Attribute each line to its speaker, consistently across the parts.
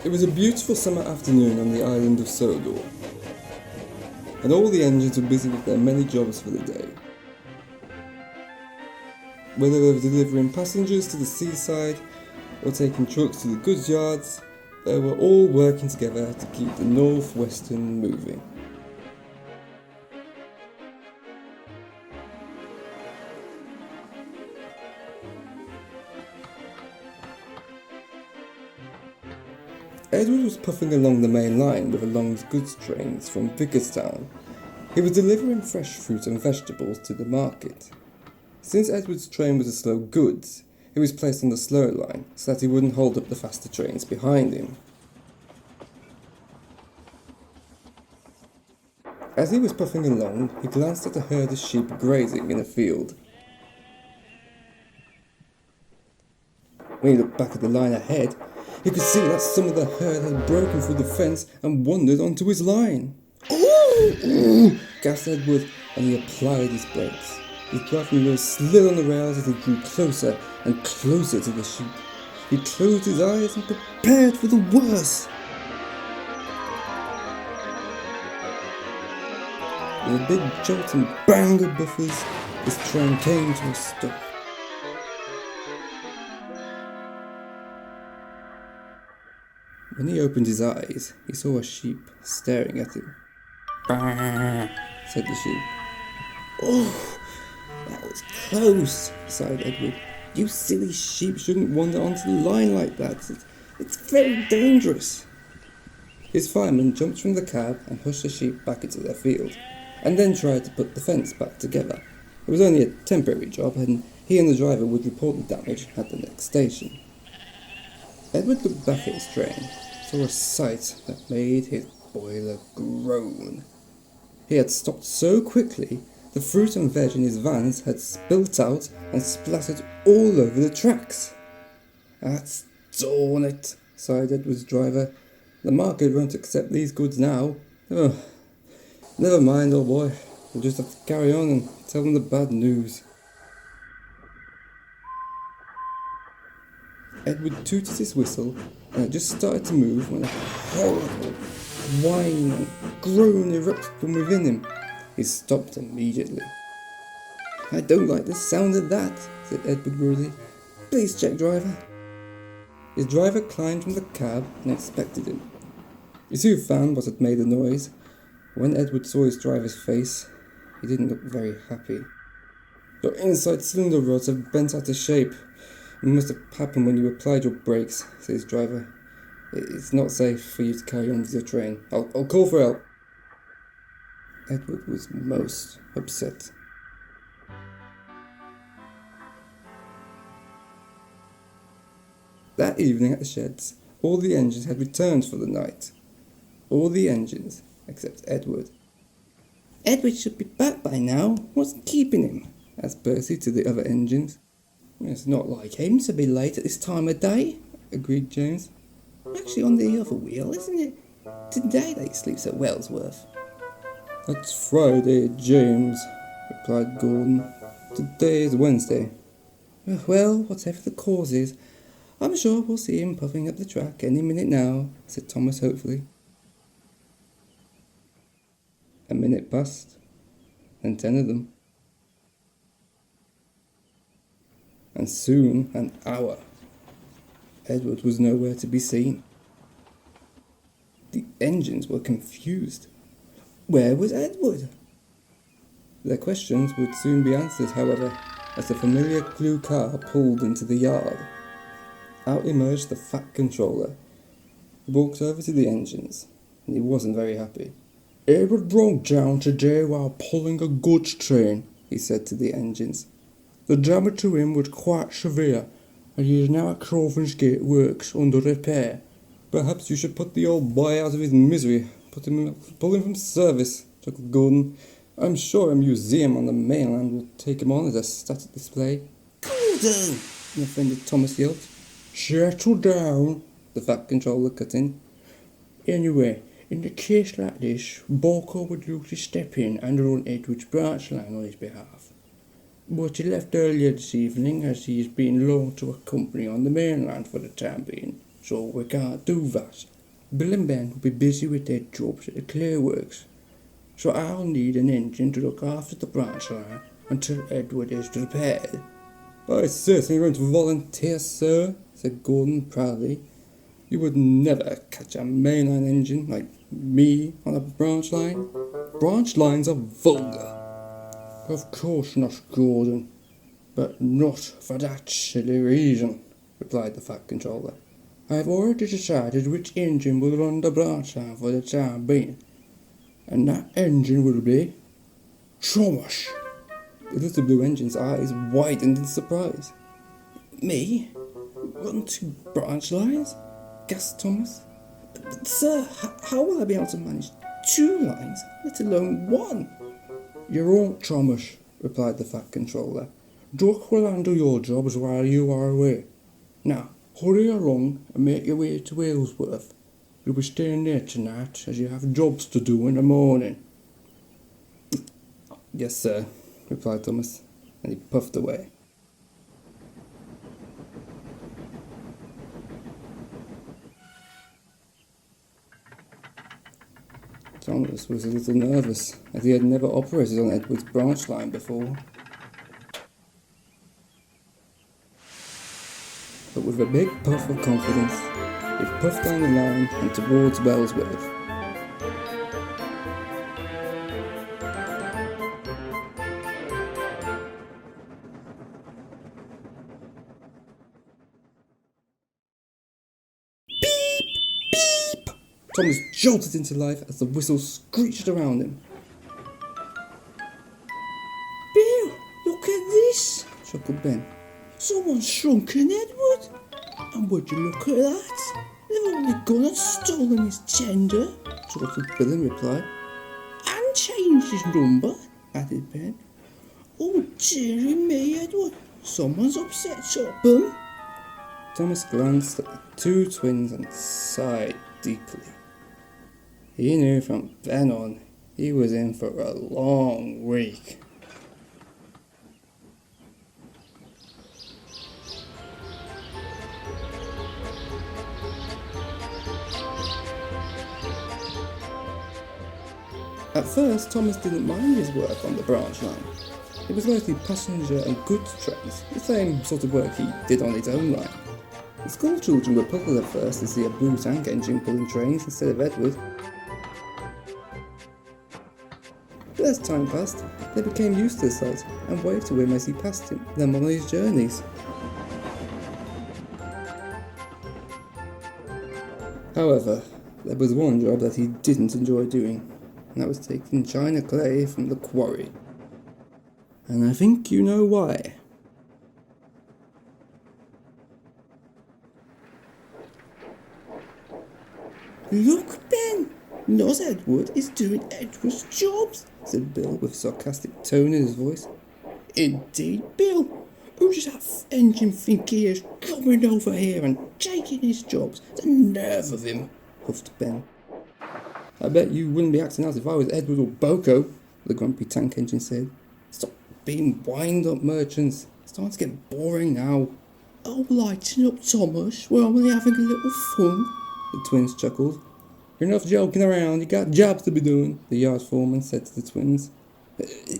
Speaker 1: It was a beautiful summer afternoon on the Island of Sodor, and all the engines were busy with their many jobs for the day. Whether they were delivering passengers to the seaside or taking trucks to the goods yards, they were all working together to keep the North Western moving. Edward was puffing along the main line with a long goods trains from Vickerstown. He was delivering fresh fruit and vegetables to the market. Since Edward's train was a slow goods, he was placed on the slow line so that he wouldn't hold up the faster trains behind him. As he was puffing along, he glanced at a herd of sheep grazing in a field. When he looked back at the line ahead, he could see that some of the herd had broken through the fence and wandered onto his line. "Ooh!" gasped Edward, and he applied his brakes. His driving wheels slid on the rails as he drew closer and closer to the sheep. He closed his eyes and prepared for the worst. With a big jolt and bang of buffers, his train came to a stop. When he opened his eyes, he saw a sheep staring at him. "Bah," said the sheep. "Oh, that was close," sighed Edward. "You silly sheep shouldn't wander onto the line like that. It's very dangerous." His fireman jumped from the cab and pushed the sheep back into their field, and then tried to put the fence back together. It was only a temporary job, and he and the driver would report the damage at the next station. Edward looked back at his train, saw a sight that made his boiler groan. He had stopped so quickly, the fruit and veg in his vans had spilt out and splattered all over the tracks. "That's darn it," sighed Edward's driver. "The market won't accept these goods now. Oh, never mind, old boy. We'll just have to carry on and tell them the bad news." Edward tooted his whistle, and it just started to move when a horrible whine and groan erupted from within him. He stopped immediately. "I don't like the sound of that," said Edward rudely. "Please check, driver." His driver climbed from the cab and inspected him. He soon found what had made the noise. When Edward saw his driver's face, he didn't look very happy. "Your inside cylinder rods have bent out of shape. It must have happened when you applied your brakes," said his driver. "It's not safe for you to carry on with your train. I'll call for help." Edward was most upset. That evening at the sheds, all the engines had returned for the night. All the engines, except Edward. "Edward should be back by now. What's keeping him?" asked Percy to the other engines. "It's not like him to be late at this time of day," agreed James. "Actually on the other wheel, isn't it? Today that he sleeps at Wellsworth." "That's Friday, James," replied Gordon. "Today is Wednesday." "Well, whatever the cause is, I'm sure we'll see him puffing up the track any minute now," said Thomas hopefully. A minute passed, and 10 of them. And soon an hour. Edward was nowhere to be seen. The engines were confused. Where was Edward? Their questions would soon be answered, however, as the familiar blue car pulled into the yard. Out emerged the Fat Controller. He walked over to the engines, and he wasn't very happy. "Edward broke down today while pulling a goods train," he said to the engines. "The damage to him was quite severe, and he is now at Crovan's Gate Works under repair." "Perhaps you should put the old boy out of his misery. Pull him from service," chuckled Gordon. "I'm sure a museum on the mainland will take him on as a static display." "Gordon!" an offended Thomas yelled. "Settle down," the Fat Controller cut in. "Anyway, in a case like this, Barker would usually step in and run Edward's branch line on his behalf. But he left earlier this evening as he is being loaned to a company on the mainland for the time being. so we can't do that. Bill and Ben will be busy with their jobs at the clear works, so I'll need an engine to look after the branch line until Edward is repaired. I certainly won't volunteer, sir, said Gordon proudly. You would never catch a mainline engine like me on a branch line. Branch lines are vulgar. Of course not, Gordon, but not for that silly reason, replied the Fat Controller. I have already decided which engine will run the branch line for the time being, and that engine will be Thomas. The little blue engine's eyes widened in surprise. Me? Run 2 branch lines? Gasped Thomas. But sir, how will I be able to manage 2 lines, let alone 1? You won't, Thomas, replied the Fat Controller. Doc will handle your jobs while you are away. Now, hurry along and make your way to Aylesworth. You'll be staying there tonight, as you have jobs to do in the morning. Yes, sir, replied Thomas, and he puffed away. Thomas was a little nervous, as he had never operated on Edward's branch line before. But with a big puff of confidence, he puffed down the line and towards Wellsworth. Thomas jolted into life as the whistle screeched around him. Bill, look at this, chuckled Ben. Someone's shrunken Edward. And would you look at that? They've only gone and stolen his tender, chortled Bill in reply. And changed his number, added Ben. Oh dearie me, Edward, someone's upset Topham. Thomas glanced at the 2 twins and sighed deeply. He knew from then on he was in for a long week. At first, Thomas didn't mind his work on the branch line. It was mostly passenger and goods trains, the same sort of work he did on his own line. The school children were puzzled at first to see a blue tank engine pulling trains instead of Edward. But as time passed, they became used to the sight and waved to him as he passed them on his journeys. However, there was one job that he didn't enjoy doing, and that was taking china clay from the quarry. And I think you know why. Look, Ben! Not Edward is doing Edward's jobs, said Bill with a sarcastic tone in his voice. Indeed, Bill. Who's that engine think he is coming over here and taking his jobs? The nerve of him, huffed Ben. I bet you wouldn't be acting out if I was Edward or Boko, the grumpy tank engine said. Stop being wind-up merchants. It's starting to get boring now. Oh, lighten up, Thomas. We're only having a little fun, the twins chuckled. You're enough joking around. You got jobs to be doing, the yard foreman said to the twins.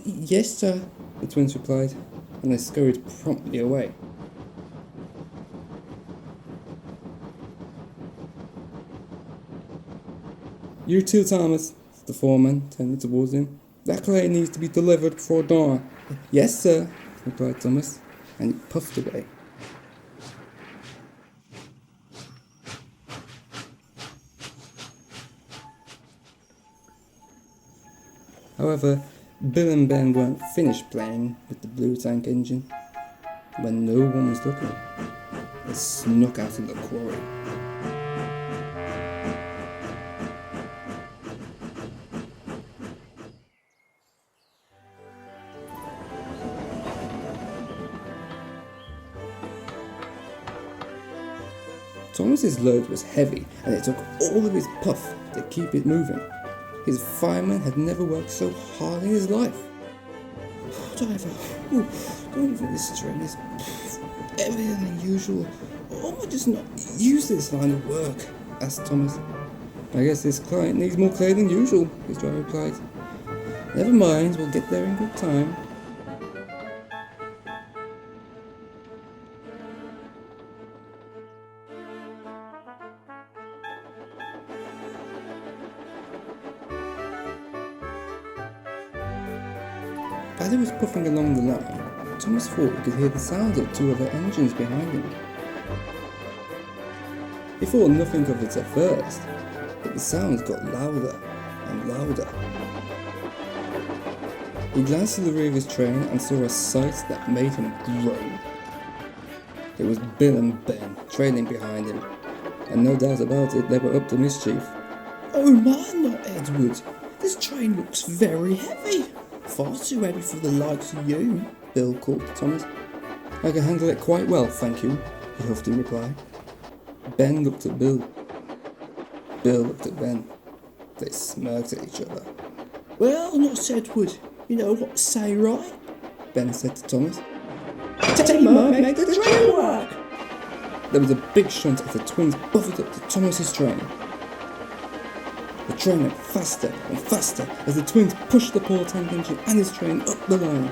Speaker 1: Yes, sir, the twins replied, and they scurried promptly away. You too, Thomas, said the foreman, turning towards him. That clay needs to be delivered before dawn. Yes, sir, replied Thomas, and he puffed away. However, Bill and Ben weren't finished playing with the blue tank engine. When no one was looking, they snuck out of the quarry. Thomas's load was heavy, and it took all of his puff to keep it moving. His fireman had never worked so hard in his life. Driver, don't even this train is heavier than usual. Or am I just not used to this line of work? Asked Thomas. I guess this client needs more clay than usual, his driver replied. Never mind, we'll get there in good time. As he was puffing along the line, Thomas thought he could hear the sounds of two other engines behind him. He thought nothing of it at first, but the sounds got louder and louder. He glanced to the rear of his train and saw a sight that made him groan. It was Bill and Ben trailing behind him, and no doubt about it, they were up to mischief. Oh my, not Edward! This train looks very heavy! Far too heavy for the likes of you, Bill called to Thomas. I can handle it quite well, thank you, he huffed in reply. Ben looked at Bill. Bill looked at Ben. They smirked at each other. Well, not Edward. You know what to say, right? Ben said to Thomas. Teamwork makes the train work! There was a big shunt as the twins buffeted up to Thomas's train. The train went faster and faster as the twins pushed the poor tank engine and his train up the line.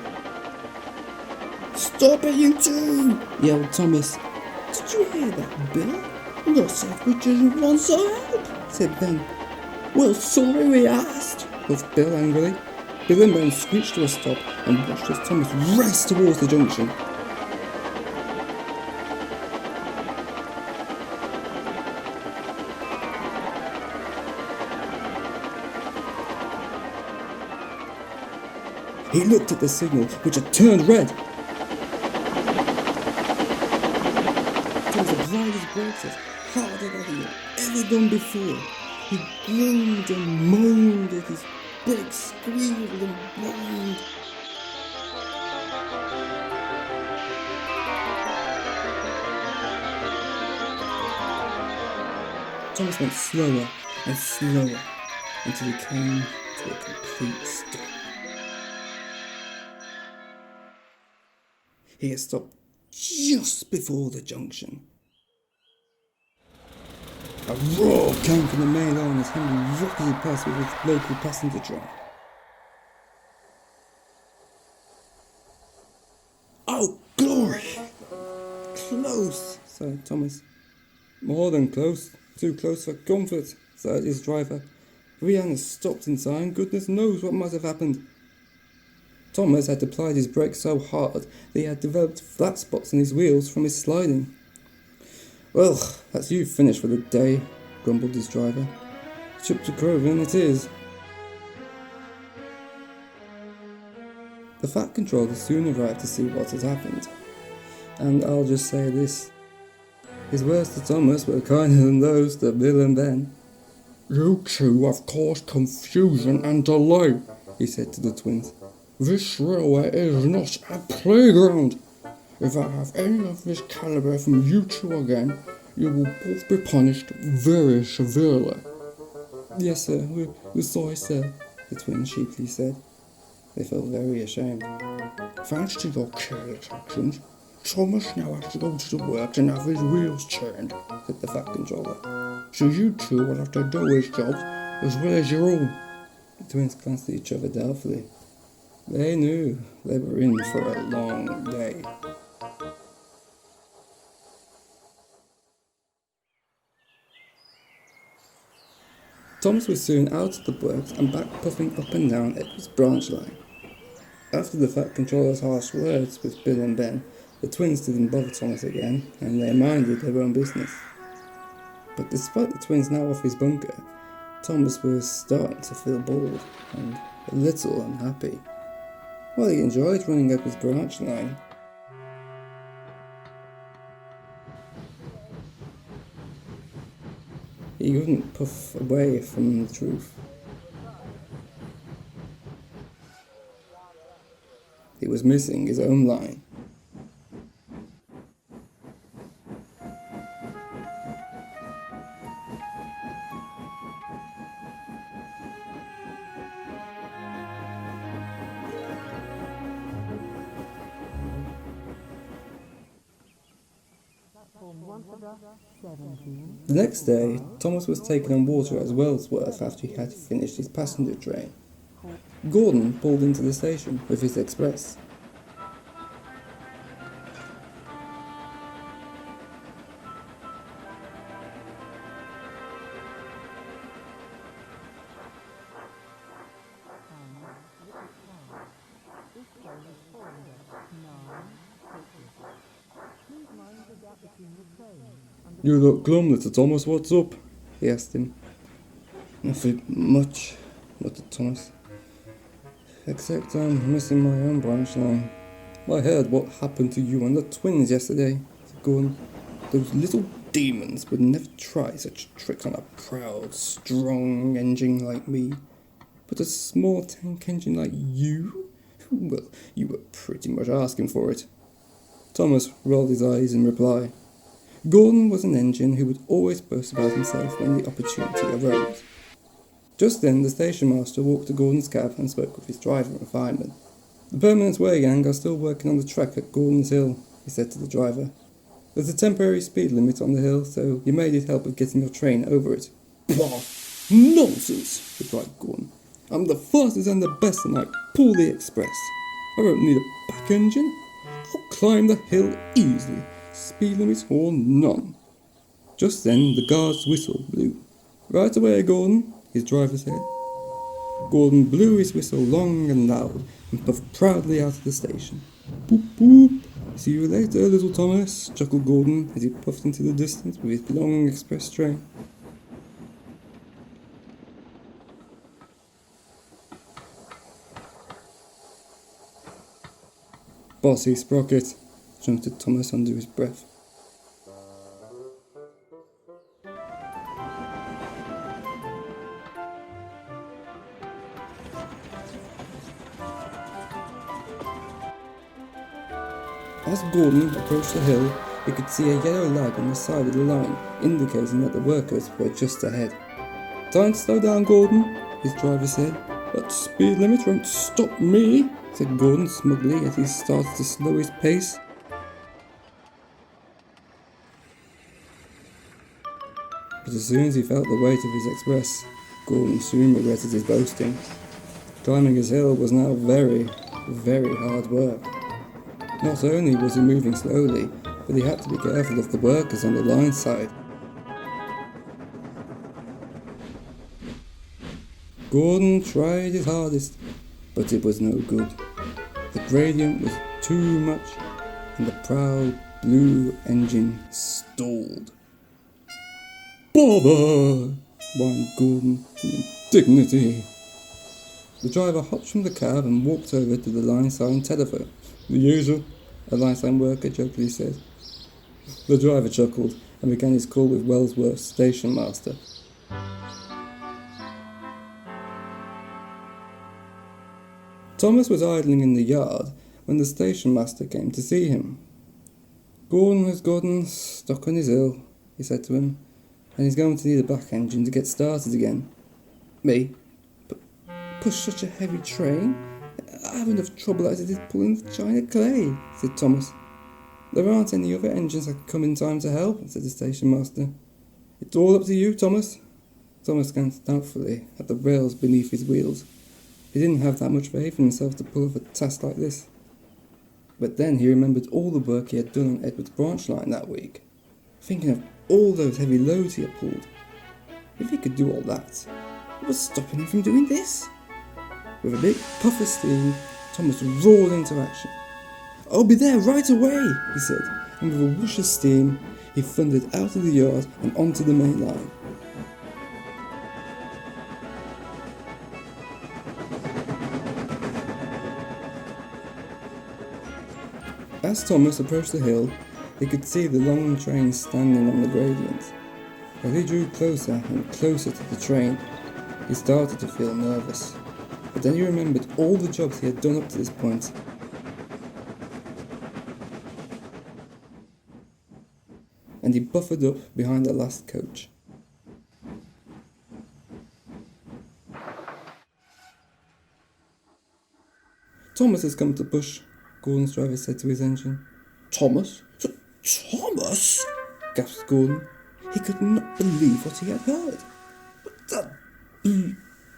Speaker 1: Stop it, you two! Yelled Thomas. Did you hear that, Bill? Not Edward just wants help, said Ben. Well, sorry we asked, huffed Bill angrily. Bill and Ben screeched to a stop and watched as Thomas raced towards the junction. He looked at the signal, which had turned red. Thomas applied his brakes as harder than he had ever done before. He groaned and moaned as his brakes squealed and whined. Thomas went slower and slower until he came to a complete stop. He had stopped just before the junction. A roar came from the main line as Henry rocketed past with his local passenger train. Oh, glory! Close, sighed Thomas. More than close. Too close for comfort, sighed his driver. If we hadn't stopped in time, goodness knows what might have happened. Thomas had applied his brakes so hard that he had developed flat spots in his wheels from his sliding. Well, that's you finished for the day, grumbled his driver. Trip to Croven it is. The Fat Controller soon arrived to see what had happened. And I'll just say this. His words to Thomas were kinder than those to Bill and Ben. You two have caused confusion and delay, he said to the twins. This railway is not a playground. If I have any of this calibre from you two again, you will both be punished very severely. Yes, sir, we're sorry, sir, the twins cheaply said. They felt very ashamed. Thanks to your careless actions, Thomas now has to go to the works and have his wheels turned, said the Fat Controller. So you two will have to do his job as well as your own. The twins glanced at each other doubtfully. They knew they were in for a long day. Thomas was soon out of the works and back puffing up and down Edward's branch line. After the Fat Controller's harsh words with Bill and Ben, the twins didn't bother Thomas again, and they minded their own business. But despite the twins now off his bunker, Thomas was starting to feel bored and a little unhappy. Well, he enjoyed running up his branch line. He wouldn't puff away from the truth. He was missing his own line.
Speaker 2: Once
Speaker 1: The next day, Thomas was taken on water as Wellsworth after he had finished his passenger train. Gordon pulled into the station with his express. "You look glum, little Thomas, what's up?" he asked him. "Nothing much," muttered Thomas. "Except I'm missing my own branch line. I heard what happened to you and the twins yesterday," said Gordon. "Those little demons would never try such a trick on a proud, strong engine like me. But a small tank engine like you? Well, you were pretty much asking for it." Thomas rolled his eyes in reply. Gordon was an engine who would always boast about himself when the opportunity arose. Just then the station master walked to Gordon's cab and spoke with his driver and fireman. "The Permanent Way gang are still working on the track at Gordon's Hill," he said to the driver. "There's a temporary speed limit on the hill, so you may need help with getting your train over it." "Bah! Nonsense!" replied Gordon. "I'm the fastest and the best, and I pull the express. I won't need a back engine. I'll climb the hill easily, speed limit or none." Just then the guard's whistle blew. "Right away, Gordon," his driver said. Gordon blew his whistle long and loud and puffed proudly out of the station. "Boop boop! See you later, little Thomas," chuckled Gordon as he puffed into the distance with his long express train. "Bossy sprocket," grunted Thomas under his breath. As Gordon approached the hill, he could see a yellow light on the side of the line, indicating that the workers were just ahead. "Time to slow down, Gordon," his driver said. "That speed limit won't stop me," said Gordon smugly as he started to slow his pace. But as soon as he felt the weight of his express, Gordon soon regretted his boasting. Climbing his hill was now very, very hard work. Not only was he moving slowly, but he had to be careful of the workers on the line side. Gordon tried his hardest, but it was no good. The gradient was too much, and the proud blue engine stalled. "Bother!" whined Gordon in indignity. The driver hopped from the cab and walked over to the line sign telephone. "The usual," a line sign worker jokingly said. The driver chuckled and began his call with Wellsworth's station master. Thomas was idling in the yard when the station master came to see him. "Gordon has gotten stuck on his hill," he said to him, "and he's going to need a back engine to get started again." "Me? Push such a heavy train? I have enough trouble as it is pulling the China clay," said Thomas. "There aren't any other engines that can come in time to help," said the station master. "It's all up to you, Thomas." Thomas glanced doubtfully at the rails beneath his wheels. He didn't have that much faith in himself to pull off a task like this. But then he remembered all the work he had done on Edward's branch line that week, thinking of all those heavy loads he had pulled. If he could do all that, what was stopping him from doing this? With a big puff of steam, Thomas roared into action. "I'll be there right away," he said, and with a whoosh of steam, he thundered out of the yard and onto the main line. As Thomas approached the hill, he could see the long train standing on the gradient. As he drew closer and closer to the train, he started to feel nervous. But then he remembered all the jobs he had done up to this point. And he buffered up behind the last coach. "Thomas has come to push," Gordon's driver said to his engine. "Thomas? Thomas?" gasped Gordon. He could not believe what he had heard. But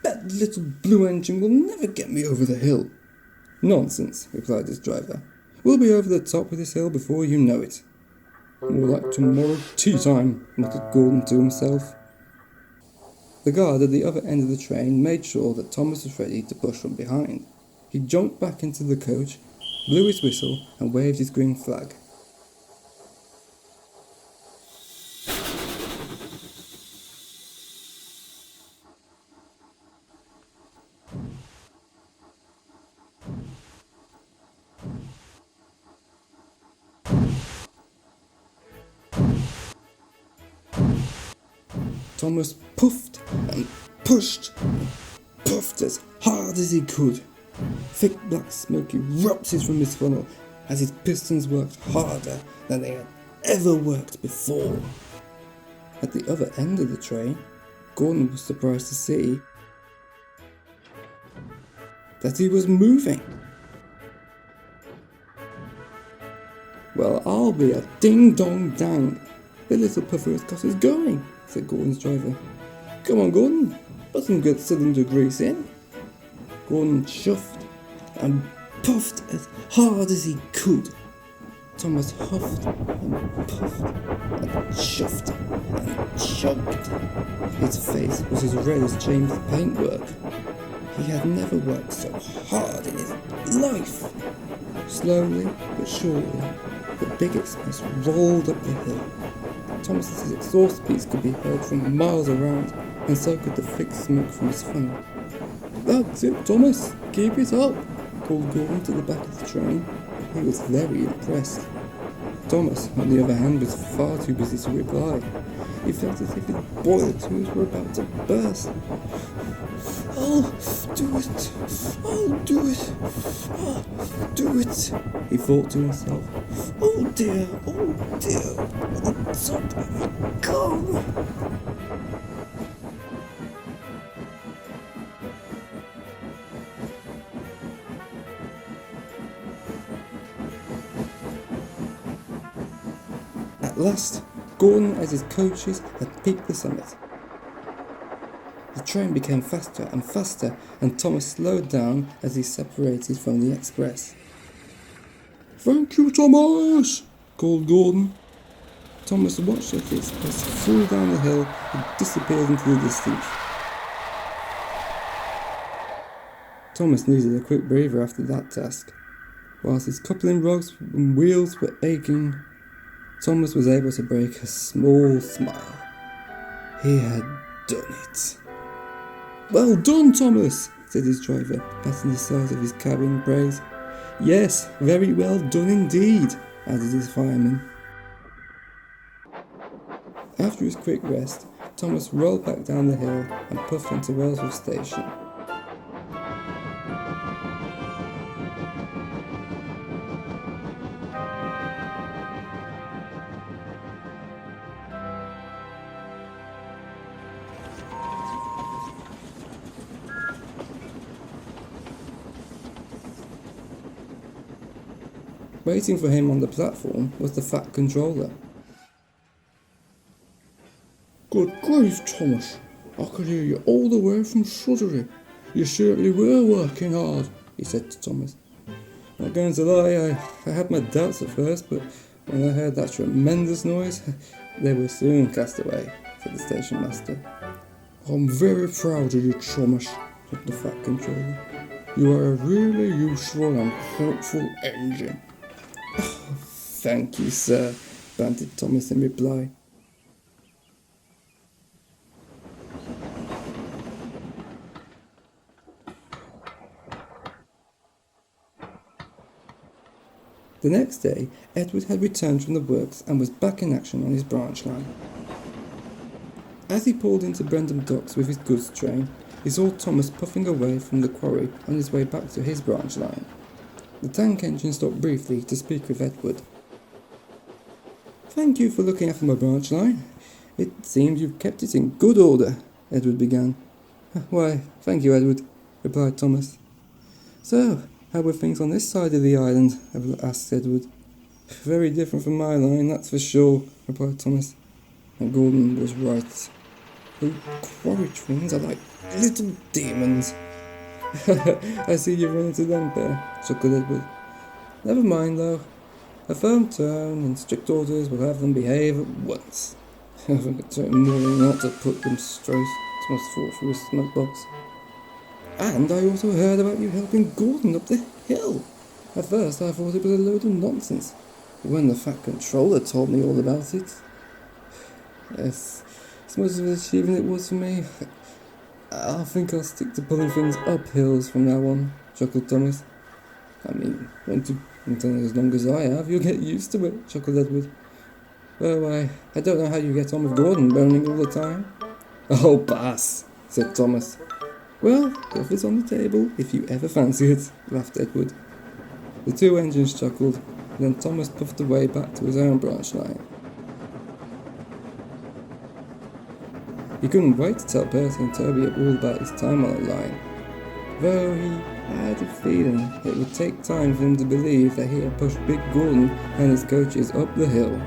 Speaker 1: that little blue engine will never get me over the hill. Nonsense, replied his driver. We'll be over the top of this hill before you know it. More like tomorrow tea time, muttered Gordon to himself. The guard at the other end of the train made sure that Thomas was ready to push from behind. He jumped back into the coach, blew his whistle, and waved his green flag. Thomas puffed and pushed and puffed as hard as he could. Thick black smoke erupted from his funnel as his pistons worked harder than they had ever worked before. At the other end of the train, Gordon was surprised to see that he was moving. Well, I'll be a ding-dong-dang. The little puffer has got us going, said Gordon's driver. Come on, Gordon, put some good cylinder grease in. Gordon chuffed and puffed as hard as he could. Thomas huffed and puffed and chuffed and choked. His face was as red as James' paintwork. He had never worked so hard in his life. Slowly but surely, the big express rolled up the hill. Thomas's exhaust beats could be heard from miles around, and so could the thick smoke from his funnel. That's it, Thomas, keep it up, called Gordon to the back of the train. He was very impressed. Thomas, on the other hand, was far too busy to reply. He felt as if his boiler tubes were about to burst. I'll do it, I'll do it, I'll do it, he thought to himself. Oh dear, the top of it go. At last, Gordon and his coaches had peaked the summit. The train became faster and faster, and Thomas slowed down as he separated from the express. Thank you, Thomas, called Gordon. Thomas watched as the express flew down the hill and disappeared into the distance. Thomas needed a quick breather after that task. Whilst his coupling rods and wheels were aching, Thomas was able to break a small smile. He had done it. Well done, Thomas, said his driver, patting the side of his cabin in praise. Yes, very well done indeed, added his fireman. After his quick rest, Thomas rolled back down the hill and puffed onto Wellsworth Station. Waiting for him on the platform was the fat controller. Good grief, Thomas. I could hear you all the way from Sodor. You certainly were working hard, he said to Thomas. Not going to lie, I had my doubts at first, but when I heard that tremendous noise, they were soon cast away, said the station master. I'm very proud of you, Thomas, said the fat controller. You are a really useful and helpful engine. Oh, thank you, sir, bantered Thomas in reply. The next day, Edward had returned from the works and was back in action on his branch line. As he pulled into Brendam docks with his goods train, he saw Thomas puffing away from the quarry on his way back to his branch line. The tank engine stopped briefly to speak with Edward. Thank you for looking after my branch line. It seems you've kept it in good order, Edward began. Why, thank you, Edward, replied Thomas. So, how were things on this side of the island? Asked Edward. Very different from my line, that's for sure, replied Thomas. And Gordon was right. The quarry twins are like little demons. I see you've run into them there, chuckled Edward. Never mind though. A firm tone and strict orders will have them behave at once. I think it's more than not to put them straight. Thomas thought through his smoke box. And I also heard about you helping Gordon up the hill. At first I thought it was a load of nonsense, but when the Fat Controller told me all about it... Yes, as much of an achievement it was for me, I think I'll stick to pulling things up hills from now on, chuckled Thomas. I mean, once you've done it as long as I have, you'll get used to it, chuckled Edward. Oh, I don't know how you get on with Gordon burning all the time. Oh, pass, said Thomas. Well, offer's on the table, if you ever fancy it, laughed Edward. The two engines chuckled, and then Thomas puffed away back to his own branch line. He couldn't wait to tell Percy and Toby all about his time on the line, though he had a feeling it would take time for them to believe that he had pushed Big Gordon and his coaches up the hill.